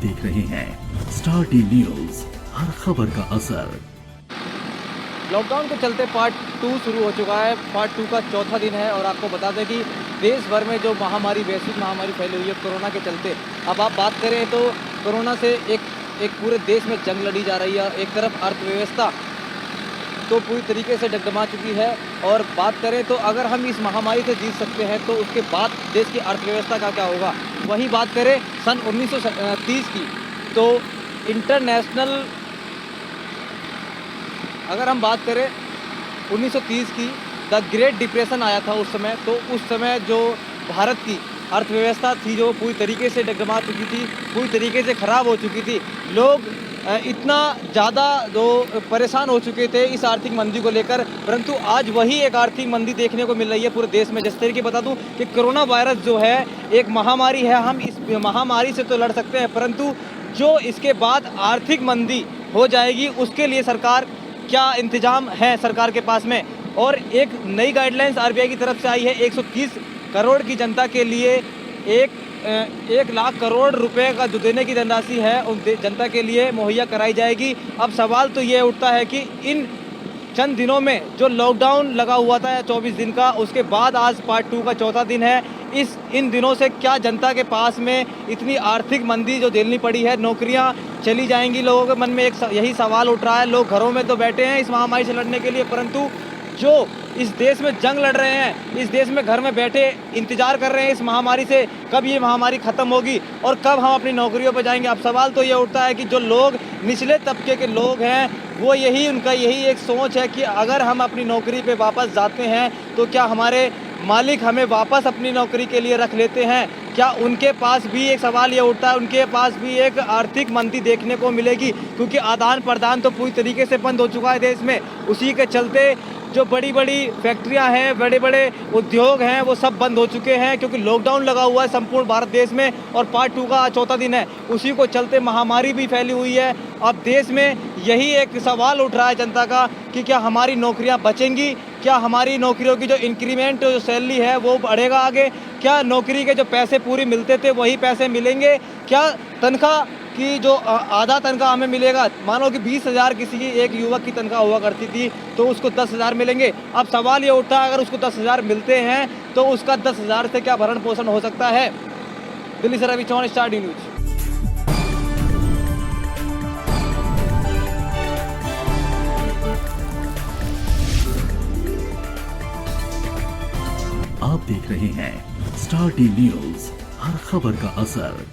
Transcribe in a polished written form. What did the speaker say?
देख रहे हैं स्टार टी न्यूज, हर खबर का असर। लॉकडाउन के चलते पार्ट 2 शुरू हो चुका है। पार्ट 2 का चौथा दिन है और आपको बता दें कि देश भर में जो महामारी, वैश्विक महामारी फैली हुई है कोरोना के चलते, अब आप बात करें तो कोरोना से एक पूरे देश में जंग लड़ी जा रही है। एक तरफ अर्थव्यवस्था तो पूरी तरीके से डगमगा चुकी है और बात करें तो अगर हम इस महामारी से जीत सकते हैं तो उसके बाद देश की अर्थव्यवस्था का क्या होगा। वहीं बात करें सन 1930 की तो इंटरनेशनल, अगर हम बात करें 1930 की, द ग्रेट डिप्रेशन आया था उस समय। तो उस समय जो भारत की अर्थव्यवस्था थी जो पूरी तरीके से डगमगा चुकी थी, पूरी तरीके से ख़राब हो चुकी थी। लोग इतना ज़्यादा जो परेशान हो चुके थे इस आर्थिक मंदी को लेकर, परंतु आज वही एक आर्थिक मंदी देखने को मिल रही है पूरे देश में। जिस तरीके बता दूं कि कोरोना वायरस जो है एक महामारी है, हम इस महामारी से तो लड़ सकते हैं, परंतु जो इसके बाद आर्थिक मंदी हो जाएगी उसके लिए सरकार क्या इंतजाम है सरकार के पास में। और एक नई गाइडलाइंस आरबीआई की तरफ से आई है। 130 करोड़ की जनता के लिए 1 लाख करोड़ रुपए का जो देने की धनराशि है उन जनता के लिए मुहैया कराई जाएगी। अब सवाल तो ये उठता है कि इन चंद दिनों में जो लॉकडाउन लगा हुआ था 24 दिन का, उसके बाद आज पार्ट 2 का चौथा दिन है। इन दिनों से क्या जनता के पास में इतनी आर्थिक मंदी जो झेलनी पड़ी है, नौकरियां चली जाएंगी? लोगों के मन में यही सवाल उठ रहा है। लोग घरों में तो बैठे हैं इस महामारी से लड़ने के लिए, परंतु जो इस देश में जंग लड़ रहे हैं, इस देश में घर में बैठे इंतजार कर रहे हैं इस महामारी से, कब ये महामारी ख़त्म होगी और कब हम अपनी नौकरियों पर जाएंगे। अब सवाल तो ये उठता है कि जो लोग निचले तबके के लोग हैं वो उनका यही एक सोच है कि अगर हम अपनी नौकरी पे वापस जाते हैं तो क्या हमारे मालिक हमें वापस अपनी नौकरी के लिए रख लेते हैं? क्या उनके पास भी एक सवाल ये उठता है, उनके पास भी एक आर्थिक मंदी देखने को मिलेगी? क्योंकि आदान प्रदान तो पूरी तरीके से बंद हो चुका है देश में। उसी के चलते जो बड़ी बड़ी फैक्ट्रियां हैं, बड़े बड़े उद्योग हैं, वो सब बंद हो चुके हैं क्योंकि लॉकडाउन लगा हुआ है संपूर्ण भारत देश में। और पार्ट 2 का चौथा दिन है, उसी को चलते महामारी भी फैली हुई है। अब देश में यही एक सवाल उठ रहा है जनता का कि क्या हमारी नौकरियां बचेंगी? क्या हमारी नौकरियों की जो इंक्रीमेंट, जो सैलरी है वो बढ़ेगा आगे? क्या नौकरी के जो पैसे पूरी मिलते थे वही पैसे मिलेंगे? क्या तनख्वाह कि जो आधा तनख्वाह हमें मिलेगा, मानो कि 20,000 किसी की एक युवक की तनख्वाह हुआ करती थी तो उसको 10,000 मिलेंगे। अब सवाल ये उठता है अगर उसको 10,000 मिलते हैं तो उसका 10,000 से क्या भरण पोषण हो सकता है? दिल्ली से Ravi Chauhan, Star T News. आप देख रहे हैं स्टार टी न्यूज, हर खबर का असर।